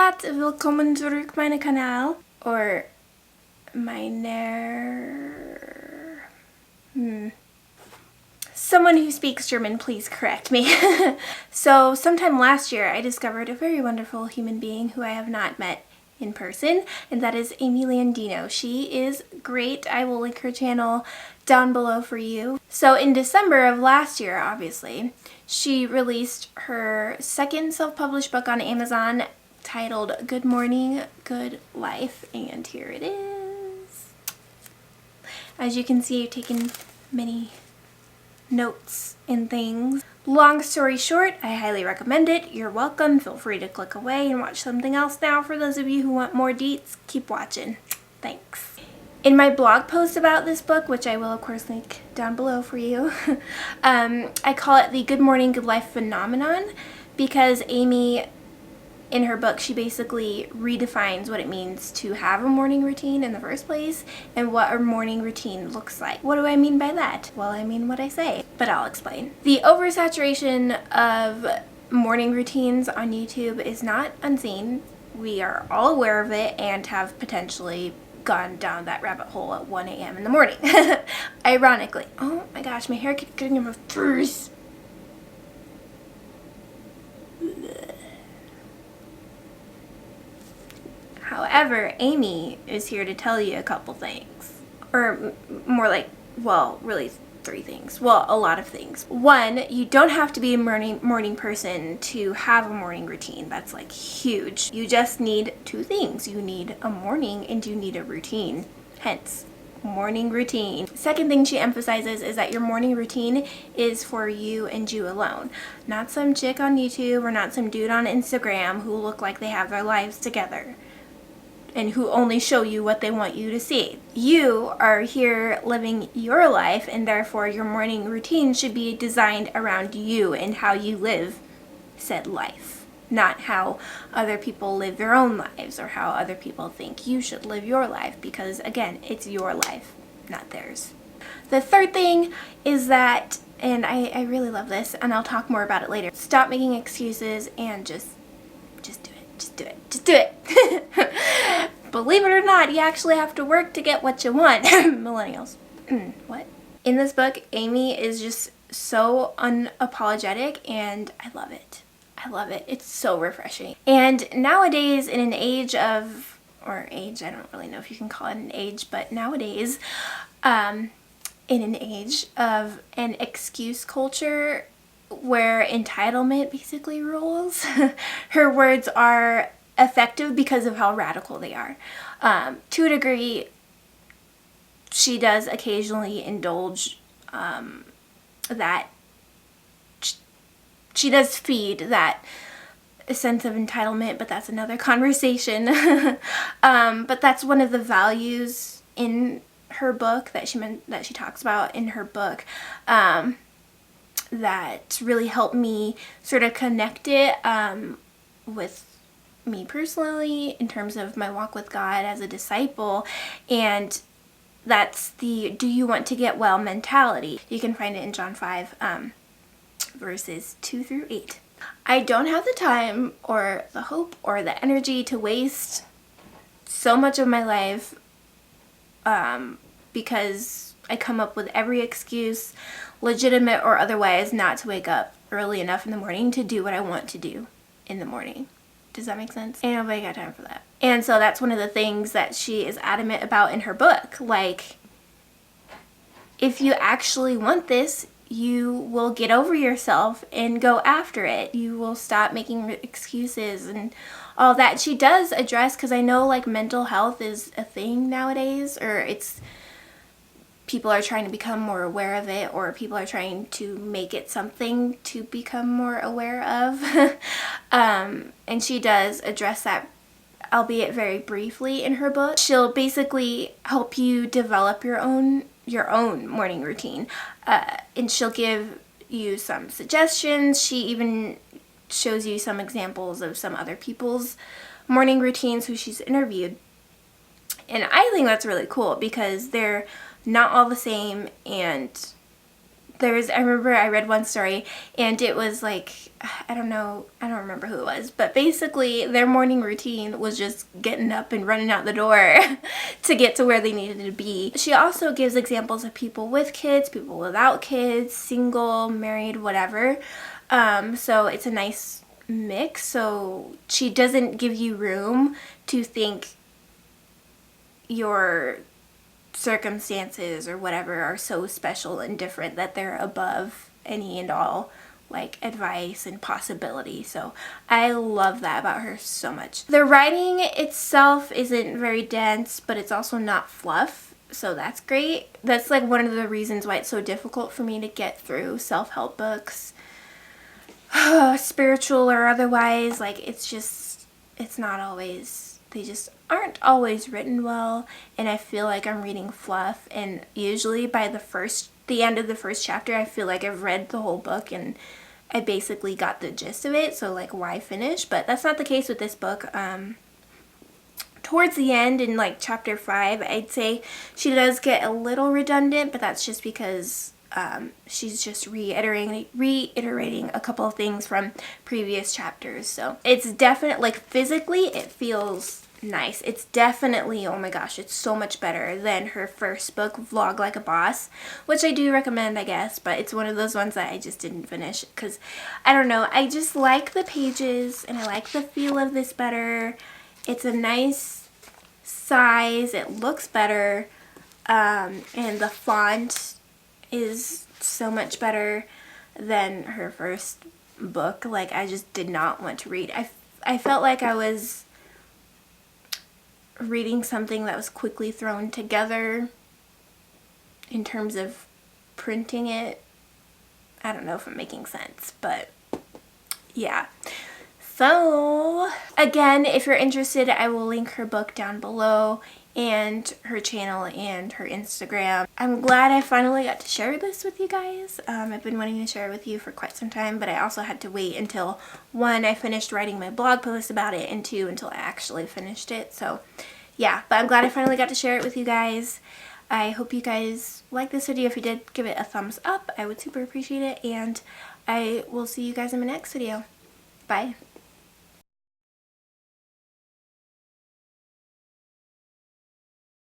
fortsatt, willkommen zurück meine Kanal. Or Someone who speaks German, please correct me. So sometime last year I discovered a very wonderful human being who I have not met in person, and that is Amy Landino. She is great. I will link her channel down below for you. So in December of last year, obviously, she released her second self-published book on Amazon titled Good Morning, Good Life, and here it is. As you can see, I've taken many notes and things. Long story short, I highly recommend it. You're welcome. Feel free to click away and watch something else now. For those of you who want more deets, keep watching. Thanks. In my blog post about this book, which I will of course link down below for you, I call it the Good Morning, Good Life phenomenon, because Amy, in her book, she basically redefines what it means to have a morning routine in the first place and what a morning routine looks like. What do I mean by that? Well, I mean what I say, but I'll explain. The oversaturation of morning routines on YouTube is not unseen. We are all aware of it and have potentially gone down that rabbit hole at 1 a.m. in the morning. Ironically. Oh my gosh, my hair keeps getting in my furs. However, Amy is here to tell you a couple things. Or more like, well, really 3 things. Well, a lot of things. 1, you don't have to be a morning person to have a morning routine. That's like huge. You just need 2 things. You need a morning and you need a routine. Hence, morning routine. Second thing she emphasizes is that your morning routine is for you and you alone. Not some chick on YouTube or not some dude on Instagram who look like they have their lives together and who only show you what they want you to see. You are here living your life, and therefore your morning routine should be designed around you and how you live said life, not how other people live their own lives or how other people think you should live your life, because again, it's your life, not theirs. The third thing is that, and I really love this, and I'll talk more about it later, stop making excuses and just do it. Just do it. Just do it. Believe it or not, you actually have to work to get what you want. Millennials. What? In this book, Amy is just so unapologetic, and I love it. I love it. It's so refreshing. And nowadays, in an age of, or age, I don't really know if you can call it an age, but nowadays, in an age of an excuse culture, where entitlement basically rules, her words are effective because of how radical they are. To a degree, she does occasionally indulge that, she does feed that sense of entitlement, but that's another conversation. But that's one of the values in her book that she talks about in her book. That really helped me sort of connect it with me personally in terms of my walk with God as a disciple, and that's the do you want to get well mentality. You can find it in John 5 verses 2 through 8. I don't have the time or the hope or the energy to waste so much of my life because I come up with every excuse, legitimate or otherwise, not to wake up early enough in the morning to do what I want to do in the morning. Does that make sense? Ain't nobody got time for that. And so that's one of the things that she is adamant about in her book. Like, if you actually want this, you will get over yourself and go after it. You will stop making excuses and all that. She does address, because I know like mental health is a thing nowadays, or it's people are trying to become more aware of it, or people are trying to make it something to become more aware of. And she does address that, albeit very briefly in her book. She'll basically help you develop your own morning routine. And she'll give you some suggestions. She even shows you some examples of some other people's morning routines who she's interviewed. And I think that's really cool because they're not all the same, and I remember I read one story and it was like, I don't remember who it was, but basically their morning routine was just getting up and running out the door to get to where they needed to be. She also gives examples of people with kids, people without kids, single, married, whatever. So it's a nice mix. So she doesn't give you room to think your circumstances or whatever are so special and different that they're above any and all like advice and possibility. So I love that about her so much. The writing itself isn't very dense, but it's also not fluff, so that's great. That's like one of the reasons why it's so difficult for me to get through self-help books, spiritual or otherwise. Like it's not always, they just aren't always written well, and I feel like I'm reading fluff, and usually by the end of the first chapter I feel like I've read the whole book and I basically got the gist of it, so like why finish? But that's not the case with this book. Towards the end in like chapter 5, I'd say she does get a little redundant, but that's just because she's just reiterating a couple of things from previous chapters. So it's definitely, like, physically it feels nice. It's definitely, oh my gosh, it's so much better than her first book, Vlog Like a Boss, which I do recommend, I guess, but it's one of those ones that I just didn't finish because, I don't know, I just like the pages and I like the feel of this better. It's a nice size, it looks better, and the font is so much better than her first book. Like, I just did not want to read. I felt like I was reading something that was quickly thrown together in terms of printing it. I don't know if I'm making sense, but yeah. So, again, if you're interested, I will link her book down below, and her channel and her Instagram. I'm glad I finally got to share this with you guys. I've been wanting to share it with you for quite some time, but I also had to wait until 1, I finished writing my blog post about it, and 2, until I actually finished it. So yeah, but I'm glad I finally got to share it with you guys. I hope you guys like this video. If you did, give it a thumbs up. I would super appreciate it, and I will see you guys in my next video. Bye.